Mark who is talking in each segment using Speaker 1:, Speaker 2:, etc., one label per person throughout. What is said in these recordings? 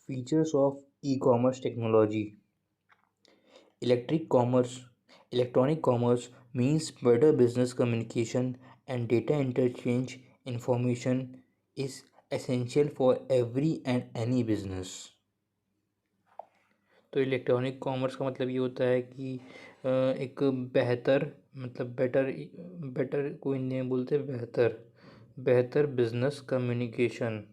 Speaker 1: Features of e-commerce technology. Electric commerce, Electronic commerce means better business communication and data interchange. Information is essential for every and any business. तो electronic commerce का मतलब ये होता है कि एक बेहतर मतलब बेटर बेटर कोई नहीं बोलते बेहतर बेहतर बिजनेस कम्युनिकेशन,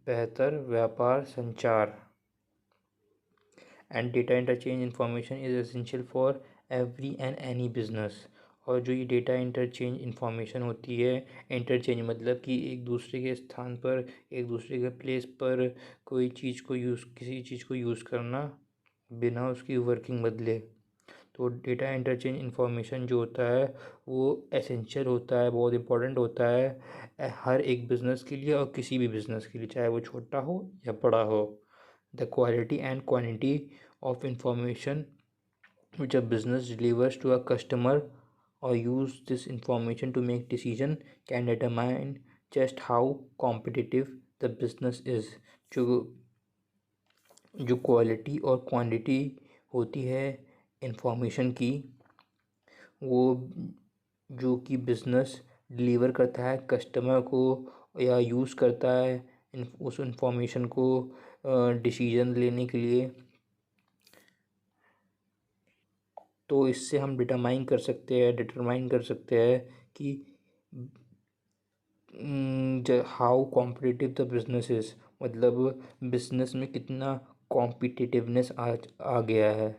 Speaker 1: बेहतर व्यापार संचार and data interchange information is essential for every and any business. और जो ये डेटा इंटरचेंज इंफॉर्मेशन होती है, इंटरचेंज मतलब कि एक दूसरे के स्थान पर एक दूसरे के प्लेस पर कोई चीज़ को यूज़ किसी चीज़ को यूज़ करना बिना उसकी वर्किंग बदले। तो डेटा इंटरचेंज इंफॉर्मेशन जो होता है वो एसेंशियल होता है, बहुत इंपॉर्टेंट होता है हर एक बिज़नेस के लिए और किसी भी बिज़नेस के लिए, चाहे वो छोटा हो या बड़ा हो। The quality and quantity of information which a business delivers to a customer or use this information to make decision can determine just how competitive the business is। जो जो क्वालिटी और क्वांटिटी होती है इंफॉर्मेशन की, वो जो कि business deliver करता है कस्टमर को या यूज़ करता है उस इंफॉर्मेशन को डिसीजन लेने के लिए, तो इससे हम डिटरमाइन कर सकते हैं कि how competitive the business is, मतलब बिजनेस में कितना कॉम्पिटिटिवनेस आ गया है।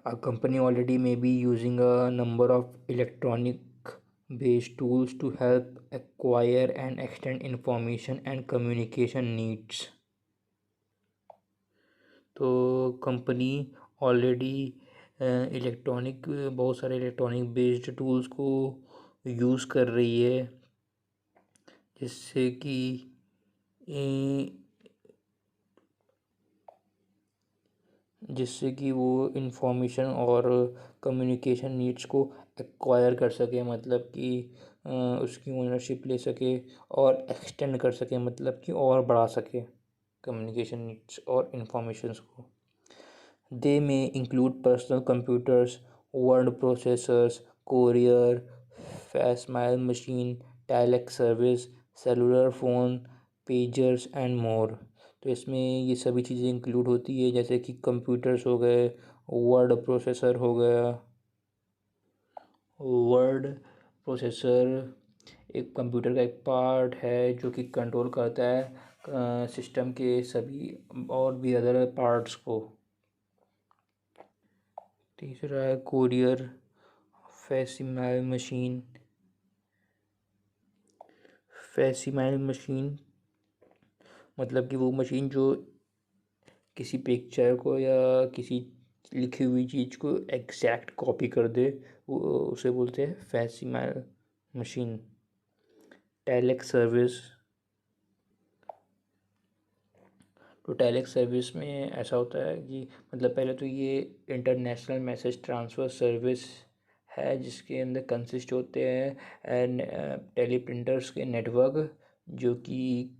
Speaker 1: A company already may be using a number of electronic based tools to help acquire and extend information and communication needs। तो कंपनी ऑलरेडी इलेक्ट्रॉनिक बहुत सारे electronic based tools को use कर रही है, जिससे कि वो इंफॉर्मेशन और कम्युनिकेशन नीड्स को एक्वायर कर सके, मतलब कि उसकी ओनरशिप ले सके और एक्सटेंड कर सके, मतलब कि और बढ़ा सके कम्युनिकेशन नीड्स और इंफॉर्मेशंस को। They may include personal computers, word processors, courier, fax mail machine, telex service, cellular phone, pagers and more. तो इसमें ये सभी चीज़ें इंक्लूड होती है, जैसे कि कंप्यूटर्स हो गए, वर्ड प्रोसेसर हो गया। वर्ड प्रोसेसर एक कंप्यूटर का एक पार्ट है जो कि कंट्रोल करता है सिस्टम के सभी और भी अदर पार्ट्स को। तीसरा है कोरियर फैक्सिमाइल मशीन। फैक्सिमाइल मशीन मतलब कि वो मशीन जो किसी पिक्चर को या किसी लिखी हुई चीज़ को एग्जैक्ट कॉपी कर दे, वो उसे बोलते हैं फैक्सिमाइल मशीन। टेलेक्स सर्विस, तो टेलेक्स सर्विस में ऐसा होता है कि मतलब पहले तो ये इंटरनेशनल मैसेज ट्रांसफ़र सर्विस है, जिसके अंदर कंसिस्ट होते हैं टेलीप्रिंटर्स के नेटवर्क, जो कि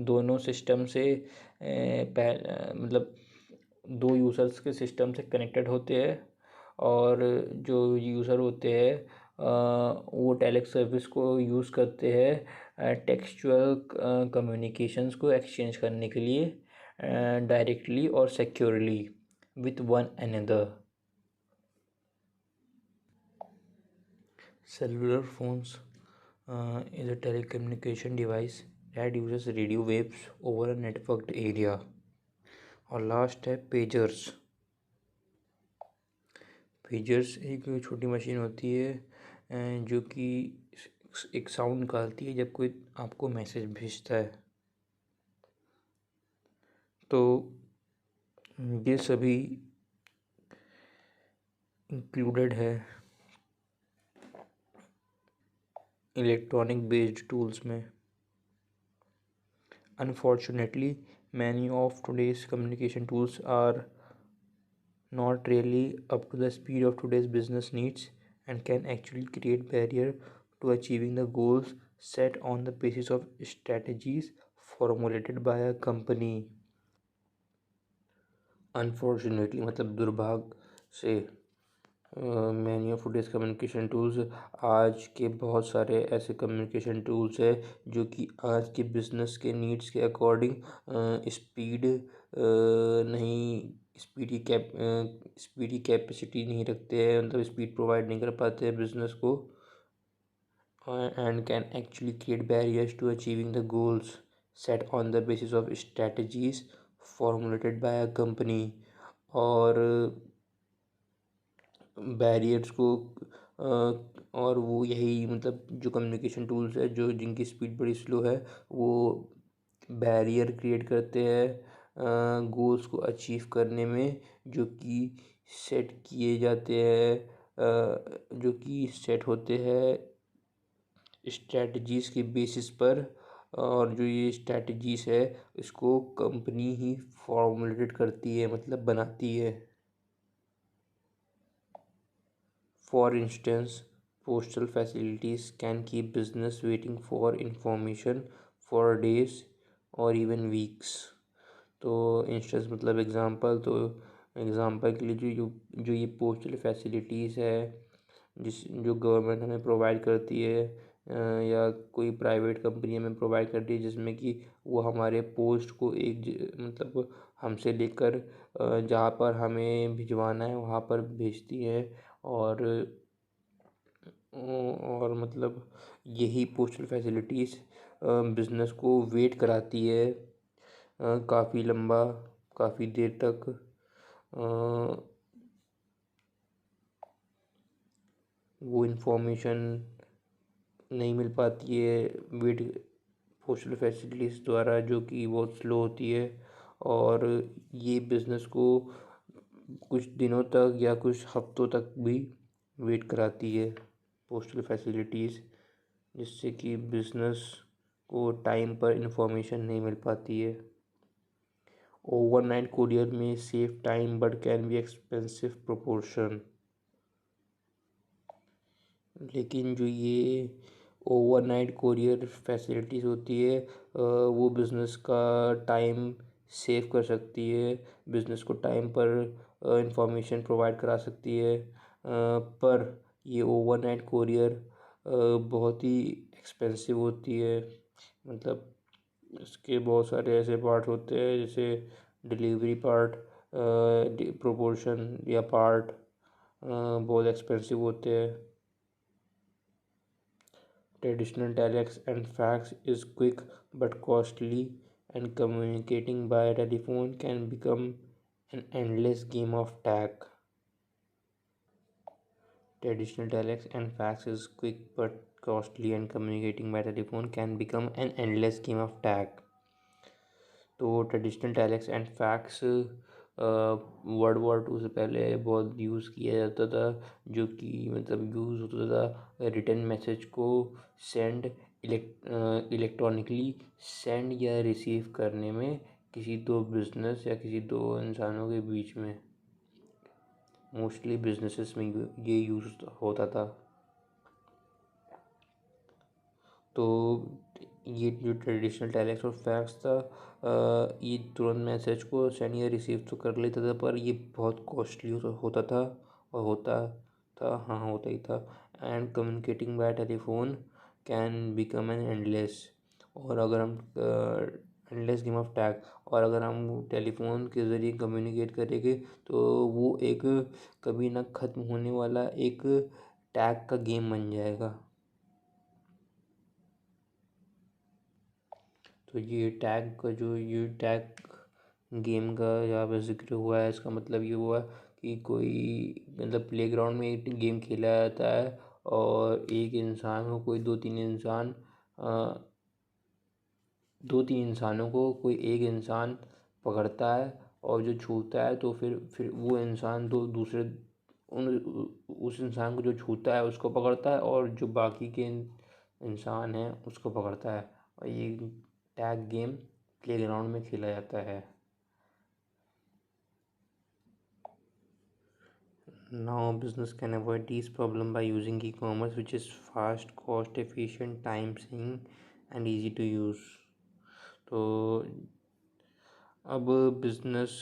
Speaker 1: दोनों सिस्टम से मतलब दो यूज़र्स के सिस्टम से कनेक्टेड होते हैं, और जो यूज़र होते हैं वो टेलेक्स सर्विस को यूज़ करते हैं टेक्सचुअल कम्युनिकेशंस को एक्सचेंज करने के लिए डायरेक्टली और securely with one another. Cellular phones is a telecommunication device that uses radio waves over a networked area। और लास्ट है पेजर्स। पेजर्स एक छोटी मशीन होती है जो कि एक साउंड निकालती है जब कोई आपको मैसेज भेजता है। तो ये सभी इंक्लूडेड है इलेक्ट्रॉनिक बेस्ड टूल्स में। Unfortunately, many of today's communication tools are not really up to the speed of today's business needs and can actually create barrier to achieving the goals set on the basis of strategies formulated by a company. Unfortunately मतलब दुर्भाग्य से many of today's communication tools, आज के बहुत सारे ऐसे communication tools है जो कि आज के बिजनेस के नीड्स के अकॉर्डिंग स्पीड नहीं स्पीड की कैपेसिटी नहीं रखते हैं, मतलब स्पीड प्रोवाइड नहीं कर पाते हैं बिजनेस को, and can actually create barriers to achieving the goals set on the basis of strategies formulated by a company. और बैरियर्स को और वो यही मतलब जो कम्युनिकेशन टूल्स है जो जिनकी स्पीड बड़ी स्लो है वो बैरियर क्रिएट करते हैं गोल्स को अचीव करने में, जो कि सेट किए जाते हैं, जो कि सेट होते हैं स्ट्रैटेजीज़ के बेसिस पर। और जो ये स्ट्रैटेजीज़ है इसको कंपनी ही फॉर्मुलेटेड करती है, मतलब बनाती है। For instance postal facilities can keep business waiting for information for days or even weeks। तो इंस्टेंस मतलब एग्ज़ाम्पल, तो एग्ज़ाम्पल के लिए जो ये पोस्टल फैसिलिटीज़ है जो गवर्नमेंट हमें प्रोवाइड करती है या कोई प्राइवेट कंपनी हमें प्रोवाइड करती है, जिसमें कि वो हमारे पोस्ट को मतलब हमसे लेकर जहाँ पर हमें भिजवाना है वहाँ पर भेजती है। और मतलब यही पोस्टल फैसिलिटीज़ बिज़नेस को वेट कराती है काफ़ी लंबा, काफ़ी देर तक। वो इन्फॉर्मेशन नहीं मिल पाती है वेट पोस्टल फैसिलिटीज़ द्वारा, जो कि बहुत स्लो होती है। और ये बिज़नेस को कुछ दिनों तक या कुछ हफ्तों तक भी वेट कराती है पोस्टल फैसिलिटीज़, जिससे कि बिज़नेस को टाइम पर इंफॉर्मेशन नहीं मिल पाती है। ओवरनाइट कुरियर में save time but can be expensive proportion. लेकिन जो ये ओवरनाइट कुरियर फैसिलिटीज़ होती है वो बिज़नेस का टाइम सेव कर सकती है, बिज़नेस को टाइम पर इंफॉर्मेशन प्रोवाइड करा सकती है, पर ये ओवरनाइट कुरियर बहुत ही एक्सपेंसिव होती है। मतलब इसके बहुत सारे ऐसे पार्ट होते हैं जैसे डिलीवरी पार्ट, प्रोपोर्शन या पार्ट बहुत एक्सपेंसिव होते हैं। Traditional telex and fax is quick but costly, and communicating by telephone can become an endless game of tag. Traditional telex and fax is quick but costly, and communicating by telephone can become an endless game of tag. तो traditional telex and fax world war 2 से पहले बहुत use किया जाता था, जो कि मतलब यूज़ होता था रिटर्न मैसेज को सेंड इलेक्ट्रॉनिकली सेंड या रिसीव करने में किसी दो बिजनेस या किसी दो इंसानों के बीच में। मोस्टली बिजनेसेस में ये यूज़ होता था। तो ये जो ट्रेडिशनल टेलेक्स और फैक्स था ये तुरंत मैसेज को सेंड या रिसीव तो कर लेता था, पर ये बहुत कॉस्टली होता था और होता था, हाँ होता ही था। And communicating bye telephone can become an endless, और अगर हम एंडलेस गेम ऑफ टैग, और अगर हम टेलीफोन के ज़रिए कम्युनिकेट करेंगे तो वो एक कभी ना ख़त्म होने वाला एक टैग का गेम बन जाएगा। तो ये टैग गेम का यहाँ पे ज़िक्र हुआ है, इसका मतलब ये हुआ कि कोई मतलब प्लेग्राउंड में एक गेम खेला जाता है और एक इंसान को कोई दो तीन इंसानों को कोई एक इंसान पकड़ता है, और जो छूता है तो फिर वो इंसान दो दूसरे उन उस इंसान को जो छूता है उसको पकड़ता है, और जो बाकी के इंसान हैं उसको पकड़ता है। और ये टैग गेम प्लेग्राउंड में खेला जाता है। Now business can avoid these problem by using e-commerce, which is fast, cost efficient, time saving and easy to use. तो अब बिजनेस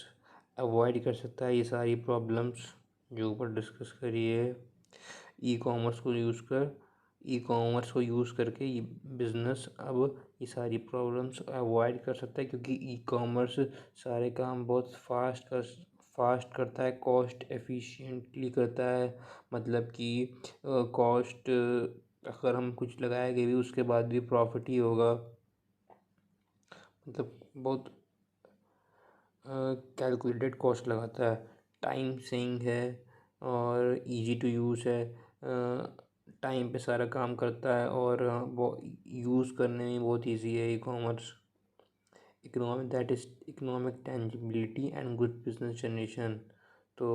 Speaker 1: अवॉइड कर सकता है ये सारी प्रॉब्लम्स जो ऊपर डिस्कस करी है ई कॉमर्स को यूज़ करके ये बिज़नेस अब ये सारी प्रॉब्लम्स अवॉइड कर सकता है, क्योंकि ई कॉमर्स सारे काम बहुत फास्ट करता है, कॉस्ट एफिशिएंटली करता है। मतलब कि कॉस्ट अगर हम कुछ लगाएंगे भी उसके बाद भी प्रॉफिट ही होगा। मतलब बहुत कैलकुलेटेड कॉस्ट लगाता है, टाइम सेविंग है और इजी टू यूज़ है। टाइम पे सारा काम करता है और वो यूज़ करने में बहुत इजी है e commerce. Economic tangibility and good business generation. तो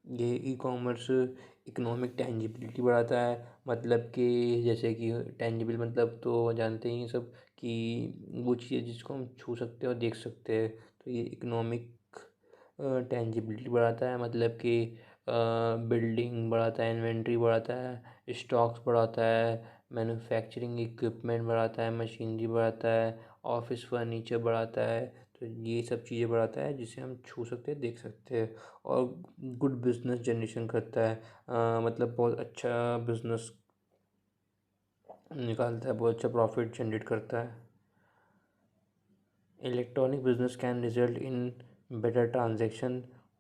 Speaker 1: ये ई कॉमर्स इकोनॉमिक टेंजिबिलिटी बढ़ाता है। मतलब कि जैसे कि टेंजिबल मतलब तो जानते ही हैं सब कि वो चीज़ जिसको हम छू सकते हैं और देख सकते हैं। तो ये इकोनॉमिक टेंजिबिलिटी बढ़ाता है, मतलब कि बिल्डिंग बढ़ाता है, इन्वेंट्री बढ़ाता है, स्टॉक्स बढ़ाता है, मैन्युफैक्चरिंग इक्विपमेंट बढ़ाता है, मशीनरी बढ़ाता है, ऑफिस फर्नीचर बढ़ाता है। तो ये सब चीज़ें बढ़ाता है जिसे हम छू सकते हैं, देख सकते हैं। और गुड बिजनेस जनरेशन करता है, मतलब बहुत अच्छा बिजनेस निकालता है, बहुत अच्छा प्रॉफिट जनरेट करता है। Electronic business can result in better transaction,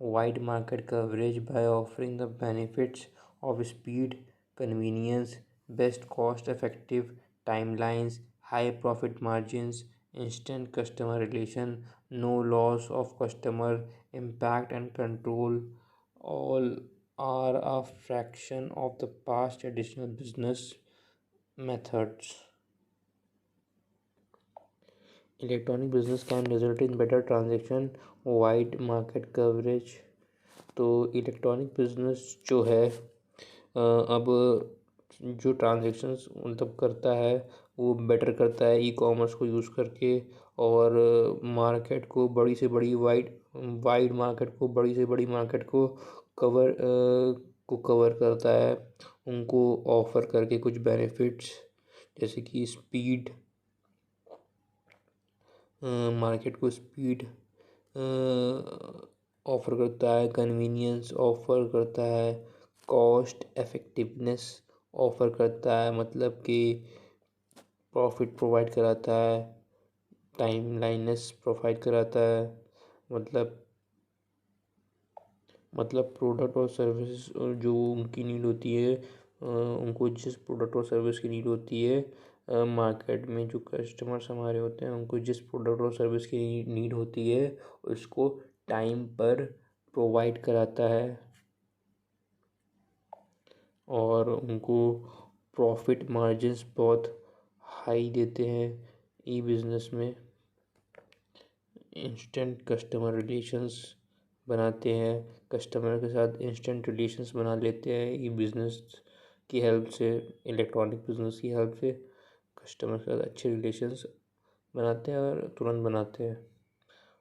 Speaker 1: wide market coverage by offering the benefits of speed, convenience, best cost effective timelines, high profit margins, instant customer relation, no loss of customer, impact and control. All are a fraction of the past traditional business methods. Electronic business can result in better transaction, wide market coverage. तो electronic business जो है अब जो transactions मतलब करता है वो better करता है ई कॉमर्स को यूज़ करके। और मार्केट को बड़ी से बड़ी वाइड मार्केट को बड़ी से बड़ी मार्केट कवर कवर करता है, उनको ऑफ़र करके कुछ बेनिफिट्स जैसे कि स्पीड, मार्केट को स्पीड ऑफ़र करता है, कन्वीनियंस ऑफ़र करता है, कॉस्ट इफ़ेक्टिवनेस ऑफ़र करता है, मतलब कि प्रॉफिट प्रोवाइड कराता है, टाइमलाइनेस प्रोवाइड कराता है। मतलब प्रोडक्ट और सर्विस जो उनकी नीड होती है, उनको जिस प्रोडक्ट और सर्विस की नीड होती है, मार्केट में जो कस्टमर्स हमारे होते हैं उनको जिस प्रोडक्ट और सर्विस की नीड होती है उसको टाइम पर प्रोवाइड कराता है और उनको प्रॉफिट मार्जिन्स बहुत हाई देते हैं। ई बिज़नेस में इंस्टेंट कस्टमर रिलेशंस बनाते हैं, कस्टमर के साथ इंस्टेंट रिलेशंस बना लेते हैं ई बिज़नेस की हेल्प से, इलेक्ट्रॉनिक बिज़नेस की हेल्प से कस्टमर के साथ अच्छे रिलेशंस बनाते हैं और तुरंत बनाते हैं।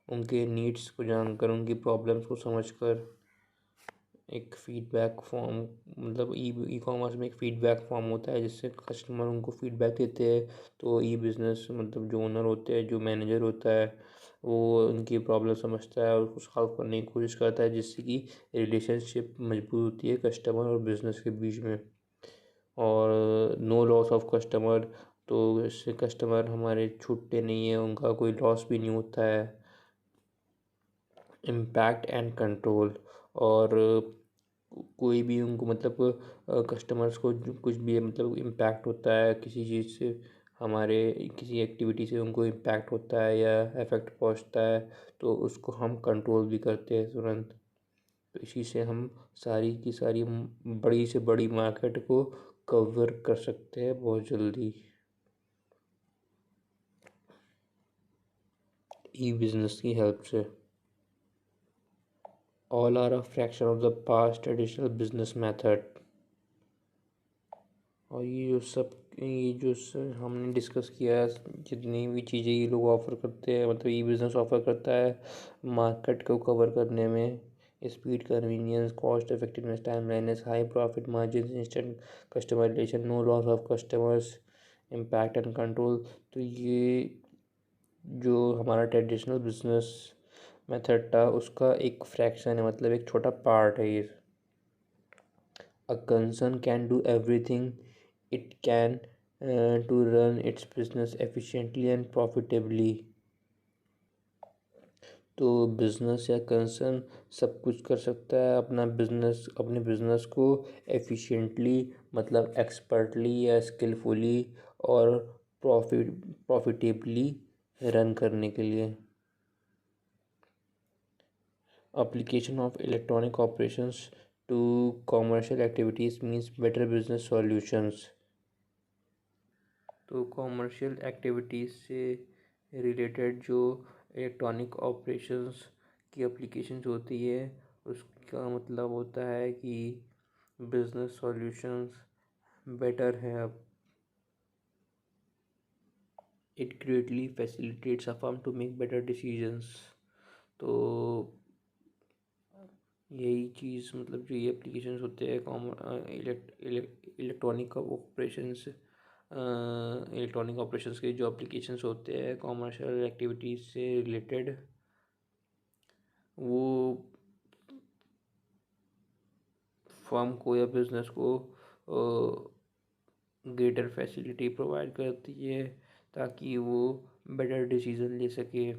Speaker 1: उनके नीड्स को जानकर, उनकी प्रॉब्लम्स को समझकर एक फ़ीडबैक फॉर्म, मतलब ई कॉमर्स में एक फ़ीडबैक फॉर्म होता है जिससे कस्टमर उनको फ़ीडबैक देते हैं। तो ई बिज़नेस मतलब जो ओनर होते हैं, जो मैनेजर होता है, वो उनकी प्रॉब्लम समझता है और उसको सॉल्व करने की कोशिश करता है जिससे कि रिलेशनशिप मजबूत होती है कस्टमर और बिज़नेस के बीच में। और नो लॉस ऑफ कस्टमर, तो इससे कस्टमर हमारे छूटते नहीं हैं, उनका कोई लॉस भी नहीं होता है। इम्पैक्ट एंड कंट्रोल, और कोई भी उनको मतलब कस्टमर्स को जो कुछ भी मतलब इम्पैक्ट होता है किसी चीज़ से, हमारे किसी एक्टिविटी से उनको इम्पैक्ट होता है या इफ़ेक्ट पहुंचता है तो उसको हम कंट्रोल भी करते हैं तुरंत। तो इसी से हम सारी की सारी बड़ी से बड़ी मार्केट को कवर कर सकते हैं बहुत जल्दी ई बिज़नेस की हेल्प से। All are a fraction of the past traditional business method. और हमने डिस्कस किया है, जितनी भी चीज़ें ये लोग ऑफ़र करते हैं, मतलब ई बिज़नेस ऑफ़र करता है मार्केट को कवर करने में, speed, convenience, cost effectiveness, timeliness, high profit margins, instant customer relation, no loss of customers, impact and control। तो ये जो हमारा ट्रेडिशनल बिजनेस मेथड था उसका एक फ्रैक्शन है, मतलब एक छोटा पार्ट है ये। A concern can do everything it can to run its business efficiently and profitably। तो बिजनेस या कंसर्न सब कुछ कर सकता है, अपने बिजनेस को एफिशिएंटली मतलब एक्सपर्टली या स्किलफुली और प्रॉफिटेबली रन करने के लिए। Application of electronic operations to commercial activities means better business solutions। तो कॉमर्शियल एक्टिविटीज़ से रिलेटेड जो इलेक्ट्रॉनिक ऑपरेशंस की एप्लीकेशंस होती है उसका मतलब होता है कि बिजनेस सॉल्यूशंस बेटर है। अब it greatly facilitates a firm to make better decisions. तो यही चीज़ मतलब जो ये एप्लीकेशंस होते हैं इलेक्ट्रॉनिक ऑपरेशंस के जो एप्लीकेशंस होते हैं कॉमर्शियल एक्टिविटीज़ से रिलेटेड, वो फर्म को या बिजनेस को ग्रेटर फैसिलिटी प्रोवाइड करती है ताकि वो बेटर डिसीजन ले सके।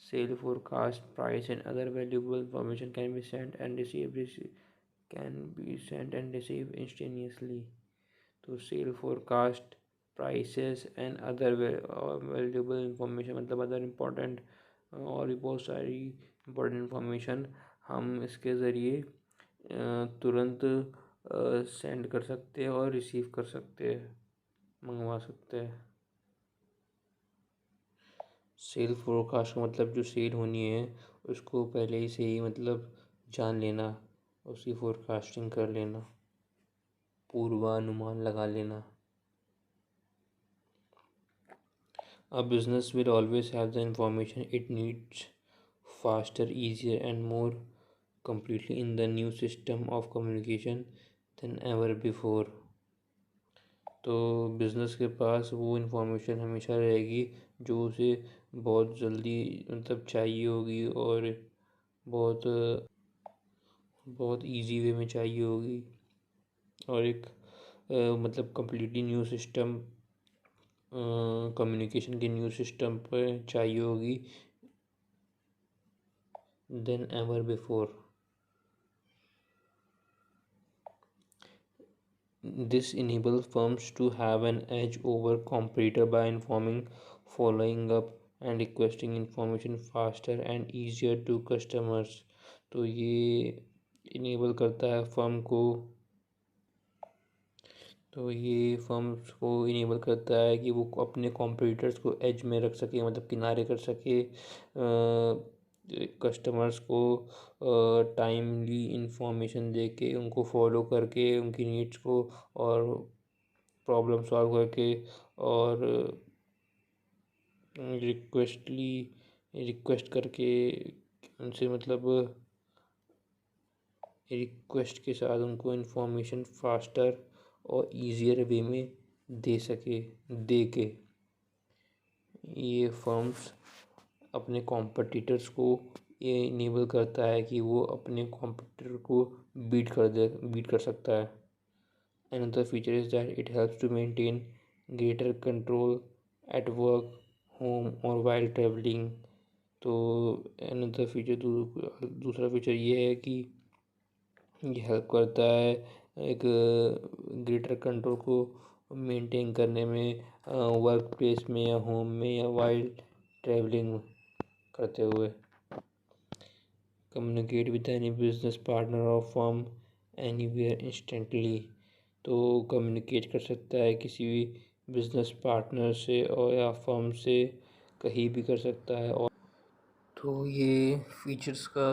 Speaker 1: Sale forecast, price and other valuable information can be sent and received instantaneously। तो sale forecast, prices and other valuable information मतलब अदर इम्पोर्टेंट और भी बहुत सारी इम्पोर्टेंट इंफॉर्मेशन हम इसके ज़रिए तुरंत सेंड कर सकते हैं और रिसीव कर सकते हैं, मंगवा सकते हैं। सेल फोरकास्ट का मतलब जो सेल होनी है उसको पहले ही से ही मतलब जान लेना, उसकी फोरकास्टिंग कर लेना, पूर्वानुमान लगा लेना। A business will always have the information it needs faster, easier and more completely in the new system of communication than ever before। तो बिज़नेस के पास वो इन्फॉर्मेशन हमेशा रहेगी जो उसे बहुत जल्दी मतलब चाहिए होगी और बहुत बहुत इजी वे में चाहिए होगी और एक मतलब कम्प्लीटली न्यू सिस्टम कम्युनिकेशन के न्यू सिस्टम पर चाहिए होगी then ever before. This enables firms to have an edge over competitor by informing, following up and requesting information faster and easier to customers। तो ये इनेबल करता है firm को, तो ये फर्म्स को इनेबल करता है कि वो अपने कॉम्पिटिटर्स को एज में रख सके, मतलब किनारे कर सके, कस्टमर्स को टाइमली इंफॉर्मेशन दे के उनको फॉलो करके उनकी नीड्स को और प्रॉब्लम सॉल्व करके और रिक्वेस्ट करके उनसे मतलब रिक्वेस्ट के साथ उनको इन्फॉर्मेशन फास्टर और ईज़ियर वे में दे के ये फर्म्स अपने कॉम्पिटिटर्स को ये इनेबल करता है कि वो अपने कॉम्पिटिटर को बीट कर सकता है। Another feature is that it helps to maintain greater control at work, home or while traveling। तो another feature दूसरा फीचर ये है कि ये हेल्प करता है एक ग्रेटर कंट्रोल को मेंटेन करने में वर्क प्लेस में या होम में या वाइल ट्रैवलिंग करते हुए। Communicate with any business partner और फर्म एनीवेयर इंस्टेंटली। तो कम्युनिकेट कर सकता है किसी भी बिजनेस पार्टनर से और या फर्म से कहीं भी कर सकता है। और तो ये फीचर्स का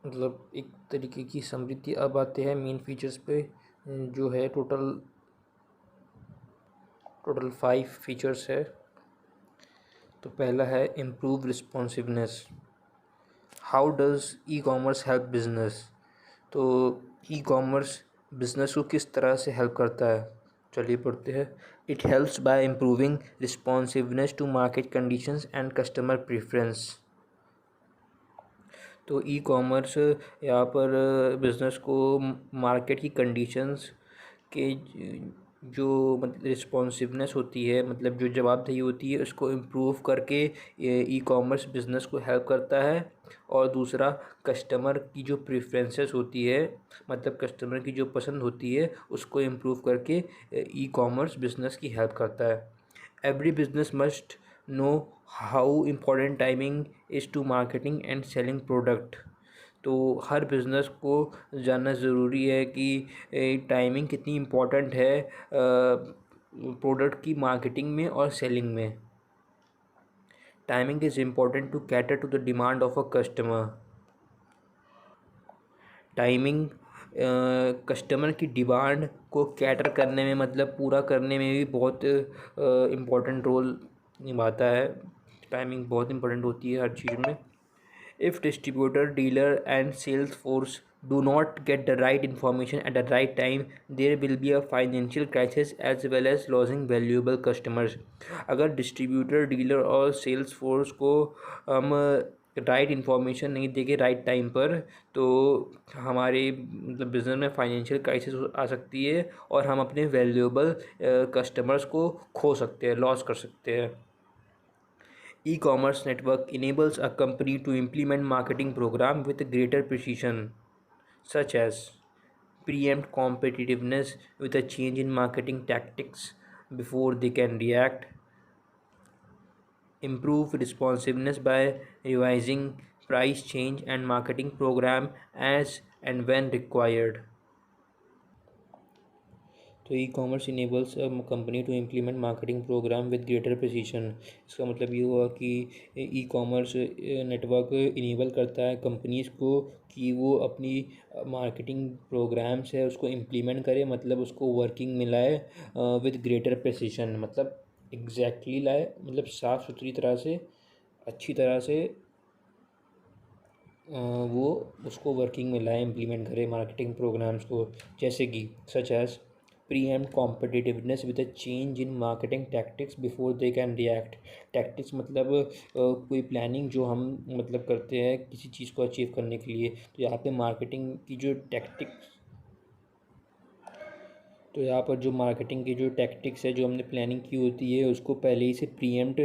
Speaker 1: मतलब एक तरीके की समृद्धि। अब आते हैं मेन फीचर्स पे जो है टोटल 5 फीचर्स है। तो पहला है improve responsiveness, how does e commerce help business? तो ई कॉमर्स बिजनेस को किस तरह से हेल्प करता है, चलिए पढ़ते हैं। It helps by improving responsiveness to market conditions and customer preference. तो ई कॉमर्स यहाँ पर बिज़नेस को मार्केट की कंडीशंस के जो मतलब रिस्पॉन्सिवनेस होती है, मतलब जो जवाबदेही होती है, उसको इम्प्रूव करके ई कॉमर्स बिज़नेस को हेल्प करता है। और दूसरा, कस्टमर की जो प्रेफरेंसेस होती है, मतलब कस्टमर की जो पसंद होती है, उसको इम्प्रूव करके ई कॉमर्स बिज़नेस की हेल्प करता है। Every business must know how important timing is to marketing and selling product. तो हर बिज़नेस को जानना ज़रूरी है कि टाइमिंग कितनी इम्पोर्टेंट है प्रोडक्ट की मार्केटिंग में और सेलिंग में। Timing is important to cater to the demand of a customer. Timing customer की डिमांड को कैटर करने में, मतलब पूरा करने में भी बहुत इम्पोर्टेंट रोल निभाता है। टाइमिंग बहुत इम्पोर्टेंट होती है हर चीज़ में। If distributor, dealer and sales force do not get the right information at the right time, there will be a financial crisis as well as losing valuable customers. अगर distributor, dealer और sales force को हम right information नहीं देंगे right time पर, तो हमारे मतलब बिज़नेस में फाइनेंशियल क्राइसिस आ सकती है और हम अपने वैल्यूएबल कस्टमर्स को खो सकते हैं, लॉस कर सकते हैं। E-commerce network enables a company to implement marketing program with greater precision, such as preempt competitiveness with a change in marketing tactics before they can react, improve responsiveness by revising price change and marketing program as and when required. तो E commerce enables a company to implement marketing program with greater precision. इसका मतलब ये हुआ कि e commerce network enable करता है companies को कि वो अपनी मार्केटिंग प्रोग्राम्स है उसको इम्प्लीमेंट करे, मतलब उसको वर्किंग में लाए विद ग्रेटर प्रिसीशन, मतलब एग्जैक्टली लाए, मतलब साफ़ सुथरी तरह से, अच्छी तरह से वो उसको वर्किंग में लाए, इम्प्लीमेंट करे मार्केटिंग प्रोग्राम्स को। जैसे कि such as preempt competitiveness with a change in marketing tactics before they can react। tactics मतलब कोई प्लानिंग जो हम मतलब करते हैं किसी चीज़ को अचीव करने के लिए, तो यहाँ पे मार्केटिंग की जो टैक्टिक्स, तो यहाँ पर जो मार्केटिंग की जो टैक्टिक्स है जो हमने प्लानिंग की होती है उसको पहले ही से प्रीएम्प्ट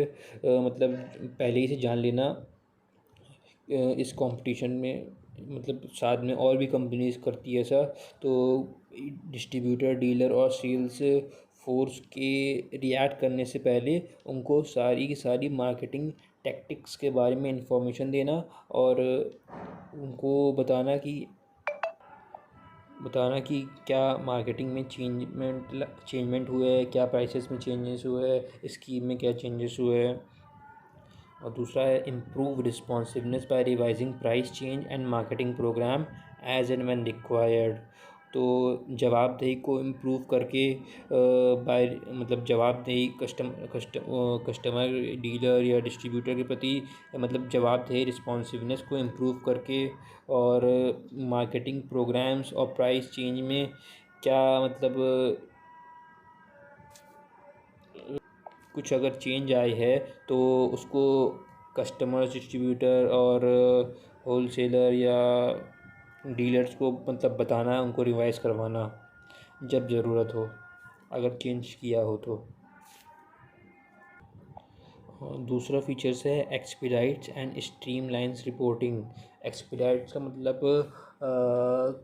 Speaker 1: मतलब पहले ही से जान लेना इस कंपटीशन में, मतलब साथ में और भी कंपनीज करती है ऐसा। तो डिस्ट्रीब्यूटर, डीलर और सेल्स फोर्स के रिएक्ट करने से पहले उनको सारी की सारी मार्केटिंग टैक्टिक्स के बारे में इंफॉर्मेशन देना और उनको बताना कि क्या मार्केटिंग में चेंजमेंट हुए हैं, क्या प्राइसेस में चेंजेस हुए हैं, स्कीम में क्या चेंजेस हुए हैं। और दूसरा है improve responsiveness by revising price change and marketing program as and when required. तो जवाबदेही को इम्प्रूव करके बाय मतलब जवाबदेही कस्टमर, डीलर या डिस्ट्रीब्यूटर के प्रति, मतलब जवाबदेही रिस्पॉन्सिवनेस को इम्प्रूव करके, और मार्केटिंग प्रोग्राम्स और प्राइस चेंज में क्या मतलब कुछ अगर चेंज आई है तो उसको कस्टमर्स, डिस्ट्रीब्यूटर और होलसेलर या डीलर्स को मतलब बताना, उनको रिवाइज़ करवाना जब ज़रूरत हो, अगर चेंज किया हो तो। दूसरा फीचर्स है एक्सपीडाइट्स एंड स्ट्रीमलाइंस रिपोर्टिंग। एक्सपीडाइट्स का मतलब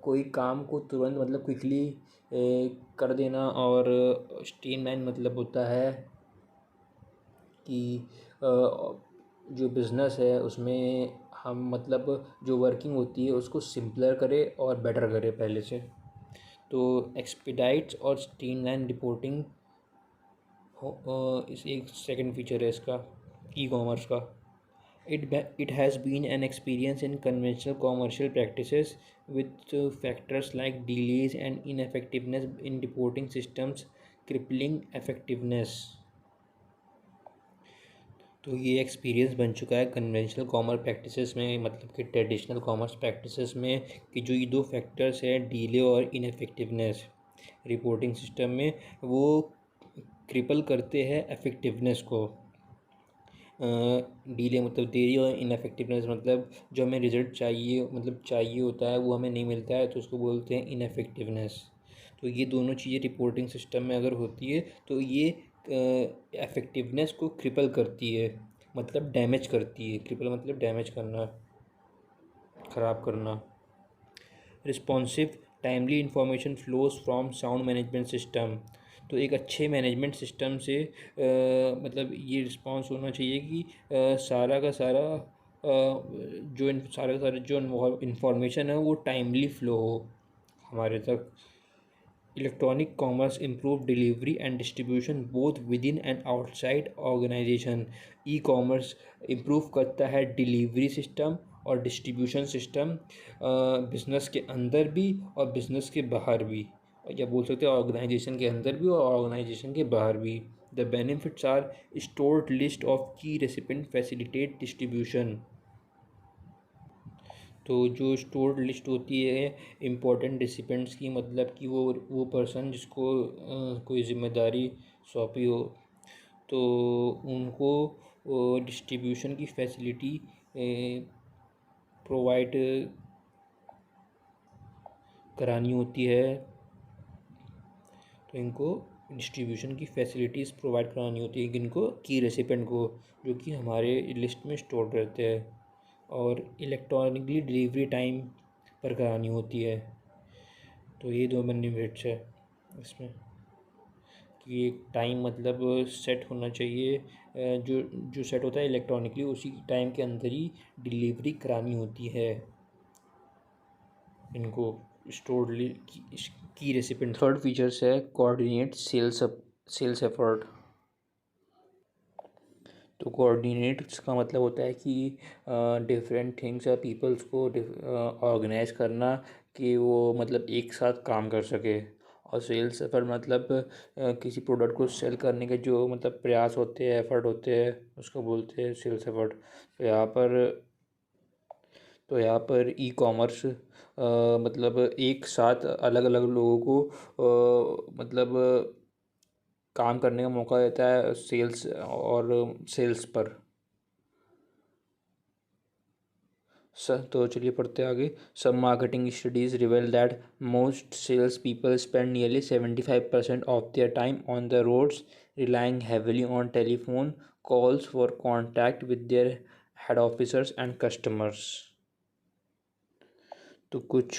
Speaker 1: कोई काम को तुरंत मतलब क्विकली कर देना, और स्ट्रीमलाइन मतलब होता है कि जो बिज़नेस है उसमें हम मतलब जो वर्किंग होती है उसको सिंपलर करें और बेटर करें पहले से। तो एक्सपीडाइट्स और स्ट्रीमलाइन रिपोर्टिंग इस एक सेकंड फीचर है इसका, ई कॉमर्स का। It has been an experience in conventional commercial practices with factors like delays and ineffectiveness in reporting systems crippling effectiveness। तो ये एक्सपीरियंस बन चुका है कन्वेंशनल कॉमर्स प्रैक्टिसेस में, मतलब कि ट्रेडिशनल कॉमर्स प्रैक्टिसेस में, कि जो ये दो फैक्टर्स हैं, डीले और इनफेक्टिवनेस रिपोर्टिंग सिस्टम में, वो क्रिपल करते हैं इफेक्टिवनेस को। डीले मतलब देरी, और इनफेक्टिवनेस मतलब जो हमें रिजल्ट चाहिए, मतलब चाहिए होता है, वो हमें नहीं मिलता है, तो उसको बोलते हैं इनफेक्टिवनेस। तो ये दोनों चीज़ें रिपोर्टिंग सिस्टम में अगर होती है तो ये इफेक्टिवनेस को क्रिपल करती है, मतलब डैमेज करती है। क्रिपल मतलब डैमेज करना, ख़राब करना। Responsive timely information flows from sound management system. तो एक अच्छे मैनेजमेंट सिस्टम से मतलब ये रिस्पॉन्स होना चाहिए कि सारा का सारा सारा का सारा जो इंफॉर्मेशन है वो टाइमली फ्लो हो हमारे तक। Electronic commerce improve delivery and distribution both within and outside organisation. E commerce improve करता है डिलीवरी सिस्टम और डिस्ट्रीब्यूशन सिस्टम, बिजनेस के अंदर भी और बिजनेस के बाहर भी, या बोल सकते हैं ऑर्गेनाइजेशन के अंदर भी और ऑर्गेनाइजेशन के बाहर भी। The benefits are stored list of key recipient facilitate distribution. तो जो स्टोर्ड लिस्ट होती है इम्पोर्टेंट रिसिपेंट्स की, मतलब कि वो पर्सन जिसको कोई ज़िम्मेदारी सौंपी हो, तो उनको डिस्ट्रीब्यूशन की फैसिलिटी प्रोवाइड करानी होती है। तो इनको डिस्ट्रीब्यूशन की फैसिलिटीज़ प्रोवाइड करानी होती है इनको, की रेसिपेंट को, जो कि हमारे लिस्ट में स्टोर रहते हैं, और इलेक्ट्रॉनिकली डिलीवरी टाइम पर करानी होती है। तो ये दो बेनिफिट्स है इसमें, कि एक टाइम मतलब सेट होना चाहिए, जो जो सेट होता है इलेक्ट्रॉनिकली, उसी टाइम के अंदर ही डिलीवरी करानी होती है इनको स्टोरली की रेसिपेंट। थर्ड फीचर्स है कोऑर्डिनेट सेल्स एफर्ट। तो कोऑर्डिनेट्स का मतलब होता है कि डिफरेंट थिंग्स या पीपल्स को ऑर्गेनाइज करना, कि वो मतलब एक साथ काम कर सके। और सेल्स एफर्ट मतलब किसी प्रोडक्ट को सेल करने के जो मतलब प्रयास होते हैं, एफर्ट होते हैं, उसको बोलते हैं सेल्स एफर्ट। तो यहाँ पर ई कॉमर्स मतलब एक साथ अलग अलग लोगों को मतलब काम करने का मौका देता है सेल्स और सेल्स पर। तो चलिए पढ़ते हैं आगे। सब marketing studies reveal that most sales people spend nearly 75% of their time on the roads, relying heavily on telephone calls for contact with their head officers and customers. तो कुछ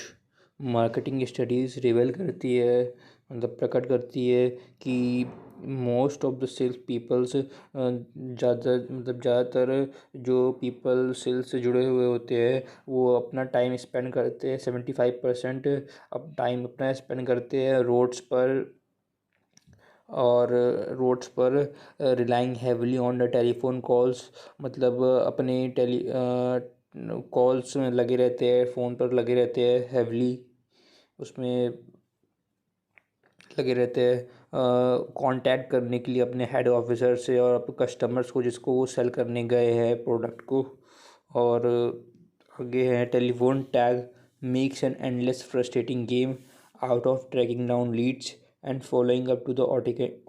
Speaker 1: मार्केटिंग स्टडीज़ रिवेल करती है, मतलब प्रकट करती है कि most of the sales peoples, ज़्यादातर जो पीपल सेल्स से जुड़े हुए होते हैं, वो अपना टाइम स्पेंड करते हैं, 75% अब टाइम अपना स्पेंड करते हैं रोड्स पर, और रोड्स पर relying heavily on the telephone calls, मतलब अपने कॉल्स में लगे रहते हैं, फ़ोन पर लगे रहते हैं, हैवली उसमें लगे रहते हैं कांटेक्ट करने के लिए अपने हेड ऑफिसर से और अपने कस्टमर्स को जिसको वो सेल करने गए हैं प्रोडक्ट को। और आगे है telephone tag makes an endless frustrating game out of tracking down leads and following up to the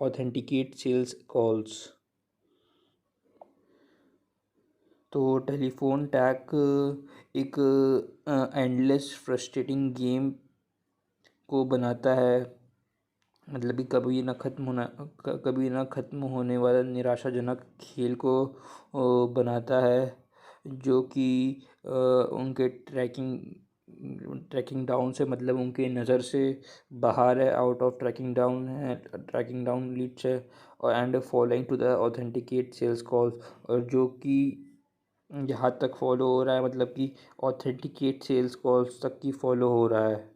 Speaker 1: authenticate sales calls. तो टेलीफोन टैग एक एंडलेस फ्रस्ट्रेटिंग गेम को बनाता है, मतलब कि कभी ना ख़त्म होने वाला निराशाजनक खेल को बनाता है, जो कि उनके ट्रैकिंग डाउन से, मतलब उनके नज़र से बाहर है, आउट ऑफ ट्रैकिंग डाउन है, ट्रैकिंग डाउन लीड्स है, और and following to the authenticate sales calls, और जो कि यहाँ तक फॉलो हो रहा है, मतलब कि ऑथेंटिकेट सेल्स कॉल्स तक की फॉलो हो रहा है।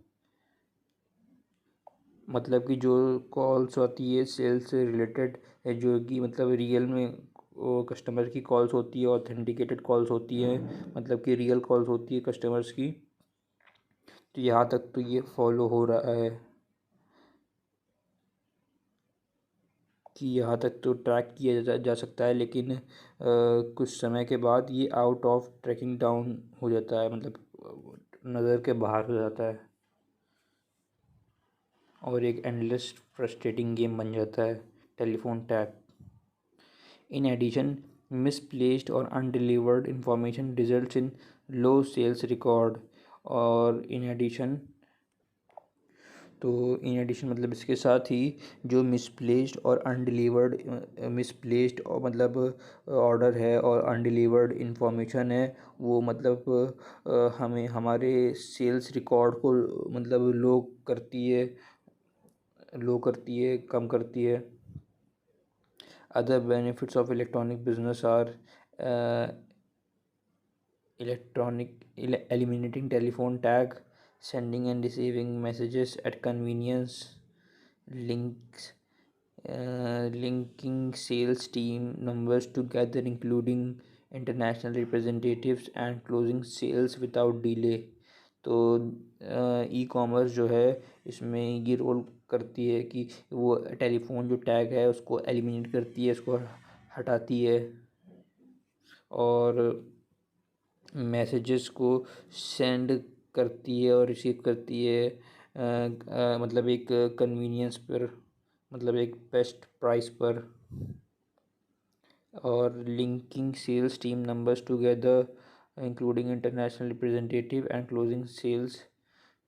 Speaker 1: मतलब कि जो कॉल्स आती है सेल्स से रिलेटेड है, जो कि मतलब रियल में वो कस्टमर की कॉल्स होती है, ऑथेंटिकेटेड कॉल्स होती है, मतलब कि रियल कॉल्स होती है कस्टमर्स की। तो यहाँ तक तो ये फॉलो हो रहा है। कि यहाँ तक तो ट्रैक किया जा सकता है, लेकिन कुछ समय के बाद ये आउट ऑफ ट्रैकिंग डाउन हो जाता है, मतलब नज़र के बाहर हो जाता है और एक एंडलेस फ्रस्ट्रेटिंग गेम बन जाता है telephone tag. In addition, misplaced और undelivered information results in low sales record. और इन एडिशन, तो इन एडिशन मतलब इसके साथ ही जो मिसप्लेस्ड और अनडिलीवर्ड, मिसप्लेस्ड और मतलब ऑर्डर है और अनडिलीवर्ड इंफॉर्मेशन है, वो मतलब हमें हमारे सेल्स रिकॉर्ड को मतलब लो करती है, कम करती है। Other benefits of electronic business are eliminating telephone tag, sending and receiving messages at convenience, links, linking sales team numbers together, including international representatives, and closing sales without delay। तो E commerce जो है इसमें ये role करती है कि वो telephone जो टैग है उसको एलिमिनेट करती है, उसको हटाती है और मैसेजेस को सेंड करती है और रिसीव करती है, मतलब एक कन्वीनियंस पर, मतलब एक बेस्ट प्राइस पर। और linking sales team numbers together, including international representative, and closing sales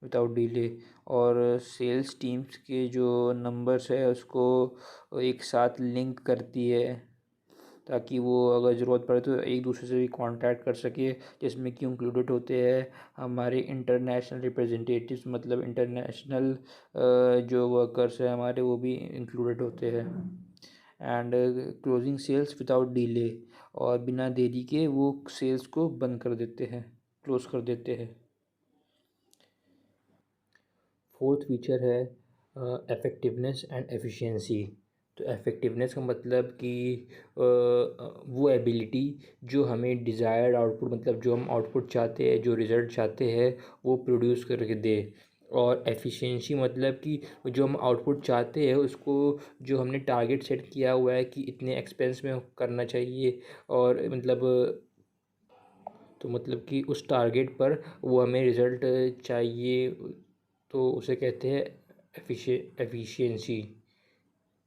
Speaker 1: without delay. और सेल्स टीम्स के जो नंबर्स है उसको एक साथ लिंक करती है ताकि वो अगर ज़रूरत पड़े तो एक दूसरे से भी कांटेक्ट कर सके, जिसमें कि इंक्लूडेड होते हैं हमारे इंटरनेशनल रिप्रेजेंटेटिव्स, मतलब इंटरनेशनल जो वर्कर्स हैं हमारे वो भी इंक्लूडेड होते हैं। And closing sales without delay, और बिना देरी के वो सेल्स को बंद कर देते हैं, क्लोज कर देते हैं। फोर्थ फीचर है इफ़ेक्टिवनेस एंड एफिशिएंसी। तो इफ़ेक्टिवनेस का मतलब कि वो एबिलिटी जो हमें डिज़ायर्ड आउटपुट, मतलब जो हम आउटपुट चाहते हैं, जो रिज़ल्ट चाहते हैं वो प्रोड्यूस करके दे। और एफिशिएंसी मतलब कि जो हम आउटपुट चाहते हैं उसको, जो हमने टारगेट सेट किया हुआ है कि इतने एक्सपेंस में करना चाहिए, और मतलब तो मतलब कि उस टारगेट पर वो हमें रिज़ल्ट चाहिए, तो उसे कहते हैं एफिशिएंसी।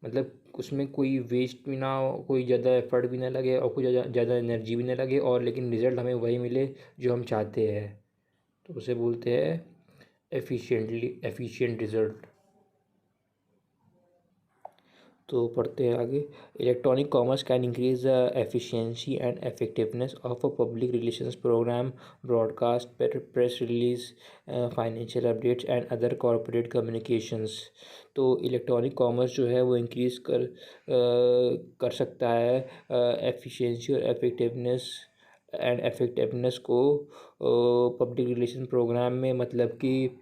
Speaker 1: मतलब उसमें कोई वेस्ट भी ना हो, कोई ज़्यादा एफर्ट भी ना लगे और कोई ज़्यादा एनर्जी भी ना लगे, और लेकिन रिज़ल्ट हमें वही मिले जो हम चाहते हैं, तो उसे बोलते हैं एफिशिएंट रिज़ल्ट। तो पढ़ते हैं आगे। Electronic commerce can increase the efficiency and effectiveness of a public relations program, broadcast, press release, financial updates and other corporate communications. तो इलेक्ट्रॉनिक कॉमर्स जो है वो इंक्रीज़ कर सकता है एफिशिएंसी और इफेक्टिवनेस को पब्लिक रिलेशन प्रोग्राम में, मतलब कि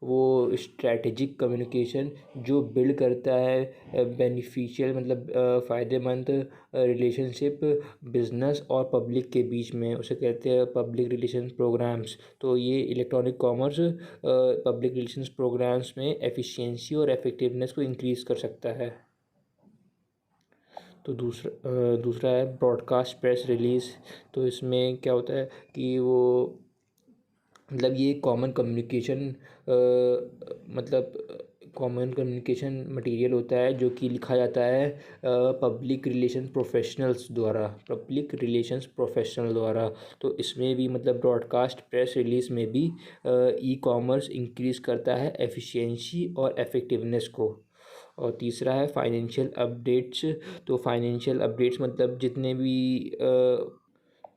Speaker 1: वो स्ट्रैटेजिक कम्युनिकेशन जो बिल्ड करता है बेनिफिशियल, मतलब फ़ायदेमंद रिलेशनशिप बिजनेस और पब्लिक के बीच में, उसे कहते हैं पब्लिक रिलेशन प्रोग्राम्स। तो ये electronic commerce public relations programs में एफिशिएंसी और इफेक्टिवनेस को इंक्रीज़ कर सकता है। तो दूसरा है ब्रॉडकास्ट प्रेस रिलीज़। तो इसमें क्या होता है कि वो, मतलब ये कॉमन कम्युनिकेशन, मतलब कॉमन कम्युनिकेशन मटेरियल होता है जो कि लिखा जाता है पब्लिक रिलेशंस प्रोफेशनल द्वारा। तो इसमें भी मतलब ब्रॉडकास्ट प्रेस रिलीज में भी ई कॉमर्स इंक्रीज़ करता है एफिशिएंसी और इफेक्टिवनेस को। और तीसरा है फाइनेंशियल अपडेट्स। तो फाइनेंशियल अपडेट्स मतलब जितने भी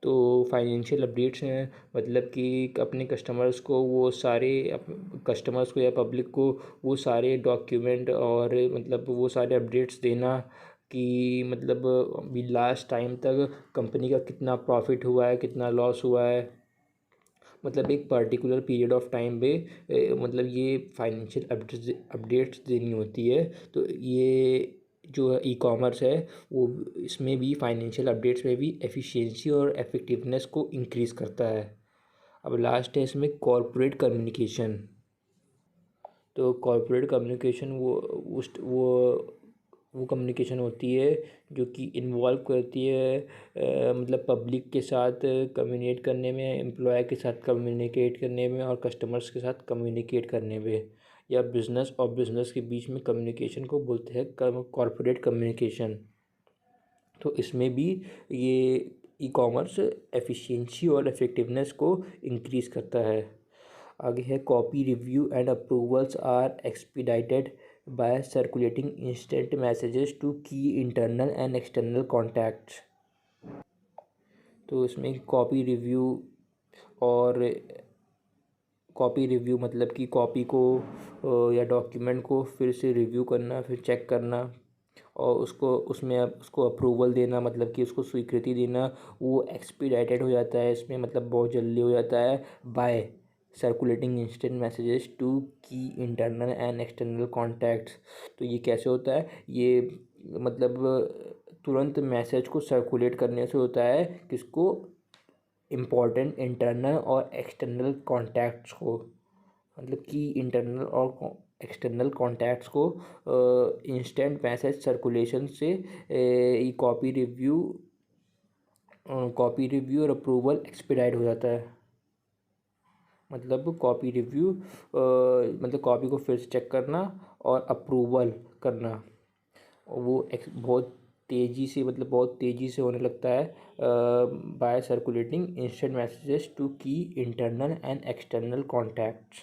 Speaker 1: तो फाइनेंशियल अपडेट्स हैं, मतलब कि अपने कस्टमर्स को वो सारे कस्टमर्स को या पब्लिक को वो सारे डॉक्यूमेंट और मतलब वो सारे अपडेट्स देना कि मतलब अभी लास्ट टाइम तक कंपनी का कितना प्रॉफिट हुआ है, कितना लॉस हुआ है, मतलब एक पर्टिकुलर पीरियड ऑफ टाइम पे मतलब ये फाइनेंशियल अपडेट्स देनी होती है। तो ये जो ई कॉमर्स है वो इसमें भी फाइनेंशियल अपडेट्स में भी एफिशिएंसी और इफेक्टिवनेस को इंक्रीज़ करता है। अब लास्ट है इसमें कॉरपोरेट कम्युनिकेशन। तो कॉरपोरेट कम्युनिकेशन वो वो कम्युनिकेशन होती है जो कि इन्वॉल्व करती है मतलब पब्लिक के साथ कम्युनिकेट करने में, एम्प्लॉय के साथ कम्युनिकेट करने में और कस्टमर्स के साथ कम्युनिकेट करने में, या बिज़नेस और बिज़नेस के बीच में कम्युनिकेशन को बोलते हैं कॉरपोरेट कम्युनिकेशन। तो इसमें भी ये ई कॉमर्स एफिशिएंसी और इफ़ेक्टिवनेस को इंक्रीज़ करता है। आगे है copy review and approvals are expedited by circulating instant messages to key internal and external contacts. तो इसमें और कॉपी रिव्यू मतलब कि कॉपी को या डॉक्यूमेंट को फिर से रिव्यू करना, फिर चेक करना और उसको अप्रूवल देना, मतलब कि उसको स्वीकृति देना, वो एक्सपीडाइटेड हो जाता है इसमें, मतलब बहुत जल्दी हो जाता है by circulating instant messages to key internal and external contacts. तो ये कैसे होता है, ये मतलब तुरंत मैसेज को सर्कुलेट करने से होता है, किसको, इम्पॉर्टेंट इंटरनल और एक्सटर्नल कॉन्टैक्ट्स को, मतलब कि इंटरनल और एक्सटर्नल कॉन्टैक्ट्स को इंस्टेंट मैसेज सर्कुलेशन से ये कॉपी रिव्यू और अप्रूवल एक्सपीडाइट हो जाता है। मतलब कॉपी रिव्यू मतलब कॉपी को फिर से चेक करना और अप्रूवल करना, और वो बहुत तेज़ी से, मतलब बहुत तेज़ी से होने लगता है by circulating instant messages to key internal and external contacts.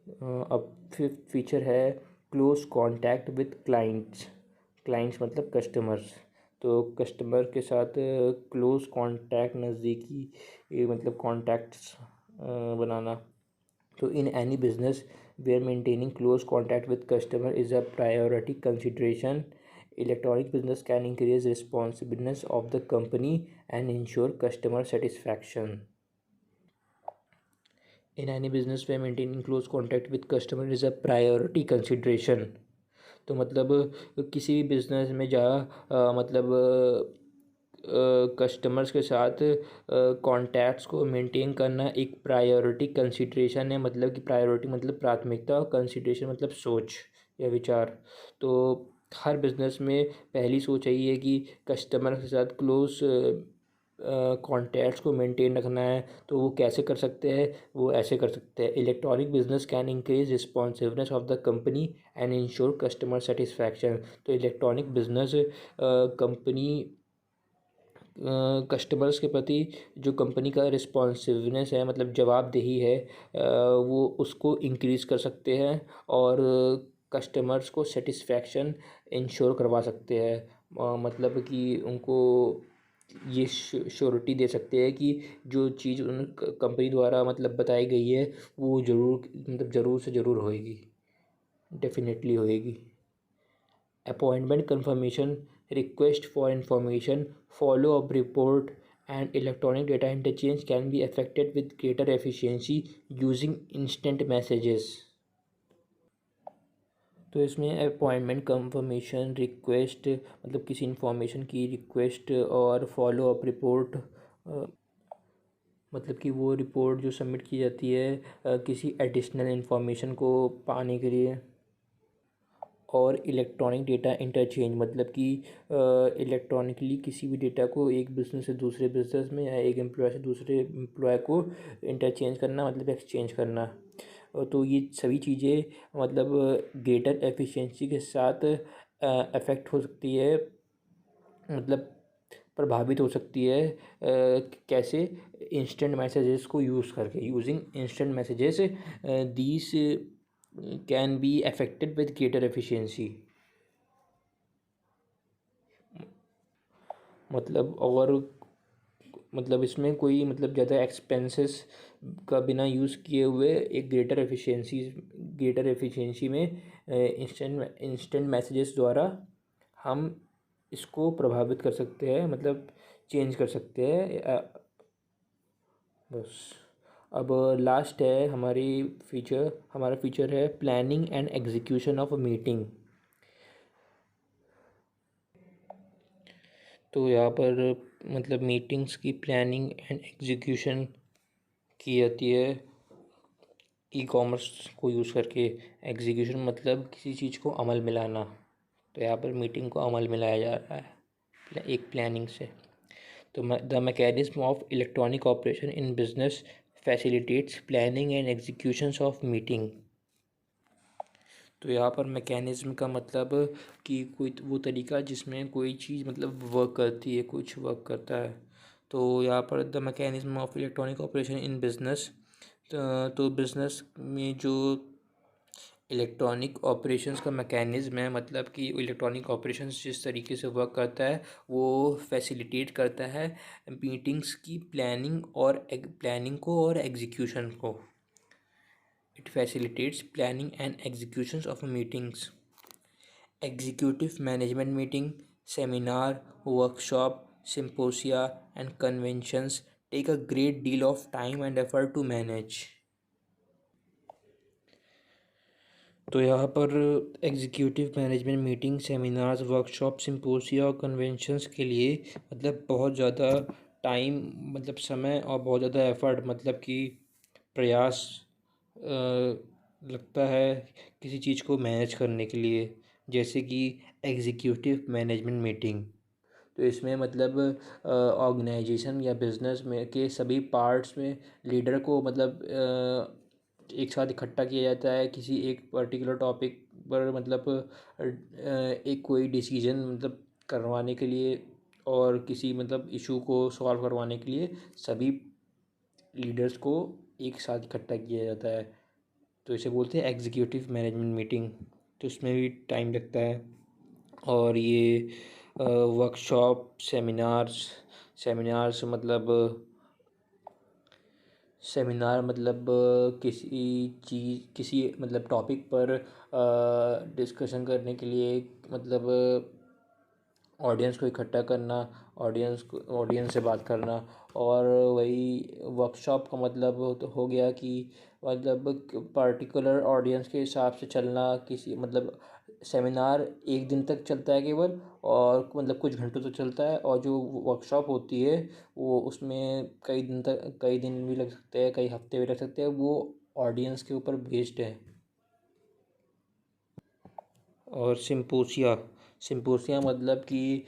Speaker 1: अब फिफ्थ फीचर है close contact with clients. Clients मतलब कस्टमर्स। तो कस्टमर के साथ क्लोज कांटेक्ट, नज़दीकी मतलब कॉन्टैक्ट्स बनाना। तो in any business where maintaining close contact with customer is a priority consideration. Electronic business can increase responsibilities of the company and ensure customer satisfaction. In any business way maintaining close contact with customer is a priority consideration. तो मतलब किसी भी business में मतलब customers के साथ contacts को maintain करना एक प्रायोरिटी कंसिडरेशन है। मतलब कि प्रायोरिटी मतलब प्राथमिकता और कंसिडरेशन मतलब सोच या विचार। तो हर बिजनेस में पहली सोच यही है कि कस्टमर के साथ क्लोज कॉन्टैक्ट्स को मेंटेन रखना है। तो वो कैसे कर सकते हैं, वो ऐसे कर सकते हैं, electronic business can increase responsiveness of the company and ensure customer satisfaction. तो इलेक्ट्रॉनिक बिजनेस कंपनी कस्टमर्स के प्रति जो कंपनी का रिस्पॉन्सिवनेस है, मतलब जवाबदेही है, वो उसको इंक्रीज़ कर सकते हैं और कस्टमर्स को सेटिस्फैक्शन इंश्योर करवा सकते हैं। मतलब कि उनको ये श्योरिटी दे सकते हैं कि जो चीज़ उन कंपनी द्वारा मतलब बताई गई है वो ज़रूर, मतलब ज़रूर से ज़रूर होएगी, डेफिनेटली होएगी। Appointment confirmation, request for information, follow-up report, and electronic data interchange can be effected with greater efficiency using instant messages। तो इसमें अपॉइंटमेंट कंफर्मेशन, रिक्वेस्ट मतलब किसी इंफॉर्मेशन की रिक्वेस्ट, और फॉलो अप रिपोर्ट मतलब कि वो रिपोर्ट जो सबमिट की जाती है किसी एडिशनल इंफॉर्मेशन को पाने के लिए। और इलेक्ट्रॉनिक डेटा इंटरचेंज मतलब कि इलेक्ट्रॉनिकली किसी भी डेटा को एक बिज़नेस से दूसरे बिज़नेस में या एक एम्प्लॉय से दूसरे एम्प्लॉय को इंटरचेंज करना, मतलब एक्सचेंज करना। तो ये सभी चीज़ें मतलब ग्रेटर एफिशिएंसी के साथ अफेक्ट हो सकती है, मतलब प्रभावित हो सकती है कैसे, इंस्टेंट मैसेजेस को यूज़ करके, using instant messages these can be affected with greater efficiency. मतलब और मतलब इसमें कोई मतलब ज़्यादा एक्सपेंसेस का बिना यूज़ किए हुए एक ग्रेटर एफिशिएंसी में इंस्टेंट मैसेजेस द्वारा हम इसको प्रभावित कर सकते हैं, मतलब चेंज कर सकते हैं। बस। अब लास्ट है हमारा फीचर है planning and execution of a meeting. तो यहाँ पर मतलब मीटिंग्स की प्लानिंग एंड एग्जीक्यूशन की जाती है। ई कॉमर्स को यूज़ करके। एग्जीक्यूशन मतलब किसी चीज़ को अमल में लाना। तो यहाँ पर मीटिंग को अमल में लाया जा रहा है एक प्लानिंग से। तो the mechanism of electronic operation in business facilitates planning and executions of meeting. तो यहाँ पर मैकेनिज्म का मतलब कि कोई वो तरीका जिसमें कोई चीज़ मतलब वर्क करती है, कुछ वर्क करता है। तो यहाँ पर the mechanism of electronic operation in business, तो बिजनेस में जो इलेक्ट्रॉनिक ऑपरेशंस का मैकेनिज्म है, मतलब कि इलेक्ट्रॉनिक ऑपरेशंस जिस तरीके से वर्क करता है वो फैसिलिटेट करता है मीटिंग्स की प्लानिंग को और एग्जीक्यूशन को। It facilitates planning and executions of meetings. Executive management meeting, seminar, workshop, symposia and conventions take a great deal of time and effort to manage। तो यहाँ पर executive management meeting, seminars, workshop, symposia और conventions के लिए मतलब बहुत ज़्यादा time मतलब समय और बहुत ज़्यादा एफर्ट मतलब कि प्रयास लगता है किसी चीज़ को मैनेज करने के लिए। जैसे कि एग्जीक्यूटिव मैनेजमेंट मीटिंग, तो इसमें मतलब ऑर्गेनाइजेशन या बिजनेस में के सभी पार्ट्स में लीडर को मतलब एक साथ इकट्ठा किया जाता है किसी एक पर्टिकुलर टॉपिक पर, मतलब एक कोई डिसीजन मतलब करवाने के लिए और किसी मतलब इशू को सॉल्व करवाने के लिए सभी लीडर्स को एक साथ इकट्ठा किया जाता है। तो इसे बोलते हैं एग्जीक्यूटिव मैनेजमेंट मीटिंग। तो इसमें भी टाइम लगता है। और ये वर्कशॉप, सेमिनार्स मतलब किसी मतलब टॉपिक पर डिस्कशन करने के लिए मतलब ऑडियंस को इकट्ठा करना, ऑडियंस से बात करना। और वही वर्कशॉप का मतलब तो हो गया कि मतलब पर्टिकुलर ऑडियंस के हिसाब से चलना। किसी मतलब सेमिनार एक दिन तक चलता है केवल, और मतलब कुछ घंटों तक चलता है। और जो वर्कशॉप होती है वो उसमें कई दिन भी लग सकते हैं, कई हफ्ते भी लग सकते हैं। वो ऑडियंस के ऊपर बेस्ड है। और सिम्पोसिया मतलब कि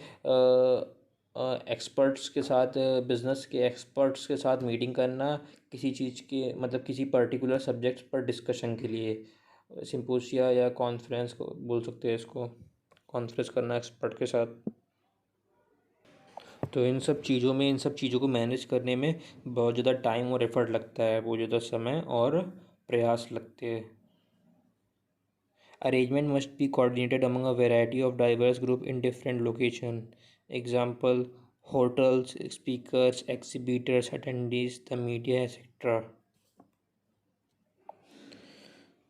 Speaker 1: एक्सपर्ट्स के साथ, बिजनेस के एक्सपर्ट्स के साथ मीटिंग करना किसी चीज़ के मतलब किसी पर्टिकुलर सब्जेक्ट्स पर डिस्कशन के लिए। सिम्पोसिया या कॉन्फ्रेंस को बोल सकते हैं इसको, कॉन्फ्रेंस करना एक्सपर्ट के साथ। तो इन सब चीज़ों को मैनेज करने में बहुत ज़्यादा टाइम और एफर्ट लगता है, बहुत ज़्यादा समय और प्रयास लगते हैं। Arrangement must be coordinated among a variety of diverse groups in different locations. Example: hotels, speakers, exhibitors, attendees, the media, etc.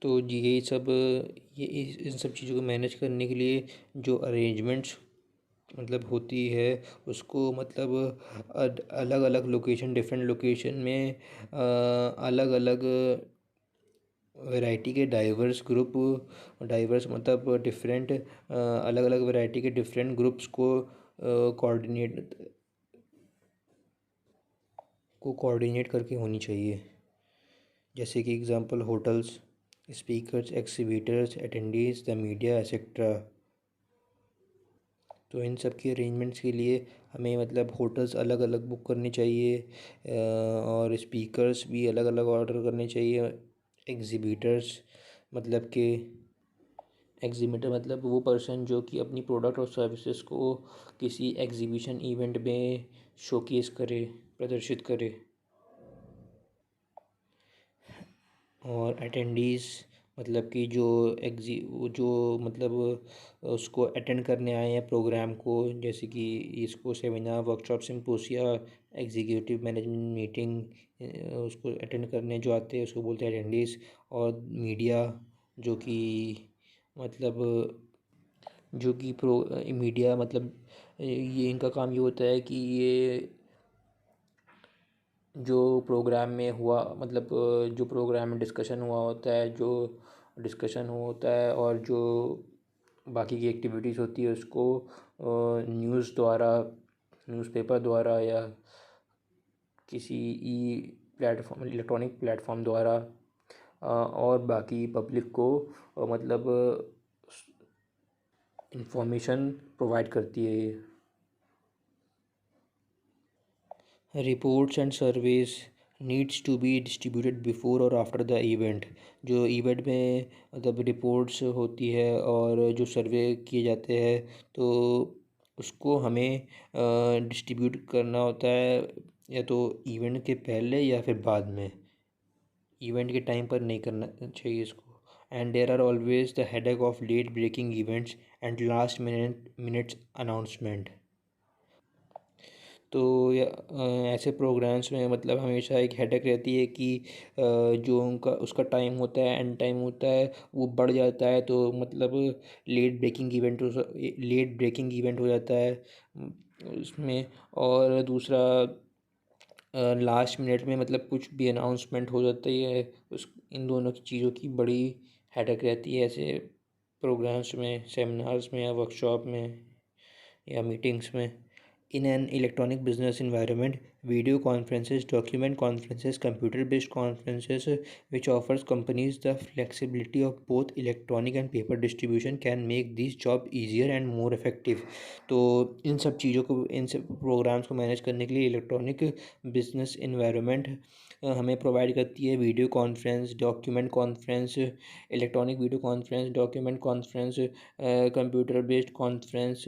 Speaker 1: तो जी ये इन सब चीज़ों को मैनेज करने के लिए जो अरेंजमेंट्स मतलब होती है उसको मतलब अलग अलग लोकेशन, डिफरेंट लोकेशन में अलग अलग वैरायटी के डाइवर्स मतलब डिफरेंट अलग अलग वैरायटी के डिफरेंट ग्रुप्स को कोऑर्डिनेट करके होनी चाहिए। जैसे कि example hotels, speakers, exhibitors, attendees, the media etcetera. तो इन सब की अरेंजमेंट्स के लिए हमें मतलब होटल्स अलग अलग बुक करने चाहिए, और स्पीकर्स भी अलग अलग ऑर्डर करने चाहिए। एग्जिबिटर्स मतलब कि एग्जीबिटर मतलब वो पर्सन जो कि अपनी प्रोडक्ट और सर्विसेज को किसी एग्जीबिशन इवेंट में शोकेस करे, प्रदर्शित करे। और अटेंडीज़ मतलब कि जो मतलब उसको अटेंड करने आए हैं प्रोग्राम को, जैसे कि इसको seminar, workshop, symposia, executive management meeting उसको अटेंड करने जो आते हैं उसको बोलते हैं अटेंडीज़। और मीडिया जो कि मतलब प्रो मीडिया मतलब ये इनका काम ये होता है कि ये जो प्रोग्राम में हुआ मतलब जो प्रोग्राम में डिस्कशन हुआ होता है, जो डिस्कशन होता है और जो बाकी की एक्टिविटीज़ होती है उसको न्यूज़ द्वारा, न्यूज़पेपर द्वारा या किसी ई प्लेटफॉर्म, इलेक्ट्रॉनिक प्लेटफॉर्म द्वारा और बाकी पब्लिक को मतलब इंफॉर्मेशन प्रोवाइड करती है ये। Reports and surveys needs to be distributed before और आफ्टर द इवेंट। जो इवेंट में मतलब रिपोर्ट्स होती है और जो सर्वे किए जाते हैं तो उसको हमें डिस्ट्रीब्यूट करना होता है, या तो इवेंट के पहले या फिर बाद में। इवेंट के टाइम पर नहीं करना चाहिए इसको। And there are always the headache of late breaking events and last minutes announcement. तो ऐसे प्रोग्राम्स में मतलब हमेशा एक हेडेक रहती है कि जो उनका उसका टाइम होता है, एंड टाइम होता है, वो बढ़ जाता है, तो मतलब लेट ब्रेकिंग इवेंट हो जाता है उसमें। और दूसरा लास्ट मिनट में मतलब कुछ भी अनाउंसमेंट हो जाती है, उस इन दोनों की चीज़ों की बड़ी हेडेक रहती है ऐसे प्रोग्राम्स में, सेमिनार्स में या वर्कशॉप में या मीटिंग्स में। In an electronic business environment, video conferences, document conferences, computer-based conferences, which offers companies the flexibility of both electronic and paper distribution, can make this job easier and more effective. तो इन सब चीज़ों को, इन सब programmes को manage करने के लिए इलेक्ट्रॉनिक बिजनेस इन्वायरमेंट हमें प्रोवाइड करती है video conference, document conference, electronic video conference, document conference, computer based conference,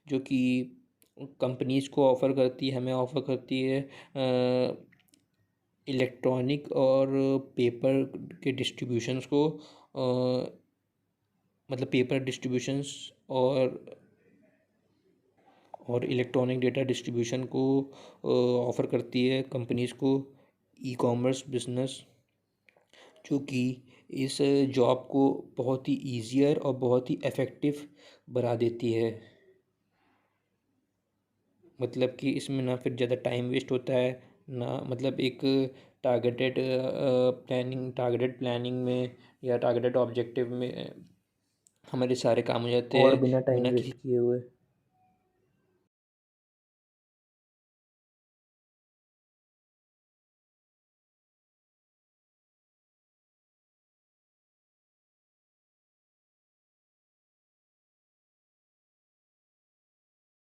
Speaker 1: जो कि कंपनीज़ को ऑफ़र करती है, हमें ऑफ़र करती है इलेक्ट्रॉनिक और पेपर के डिस्ट्रीब्यूशंस को, मतलब पेपर डिस्ट्रीब्यूशंस और इलेक्ट्रॉनिक डेटा डिस्ट्रीब्यूशन को ऑफ़र करती है कंपनीज़ को ई कॉमर्स बिजनेस, जो कि इस जॉब को बहुत ही ईज़ियर और बहुत ही इफ़ेक्टिव बना देती है। मतलब कि इसमें ना फिर ज़्यादा टाइम वेस्ट होता है, ना मतलब एक टारगेटेड प्लानिंग में या टारगेटेड ऑब्जेक्टिव में हमारे सारे काम हो जाते
Speaker 2: और
Speaker 1: हैं
Speaker 2: बिना टाइम
Speaker 1: बिना
Speaker 2: वेस्ट
Speaker 1: किसी
Speaker 2: किए हुए।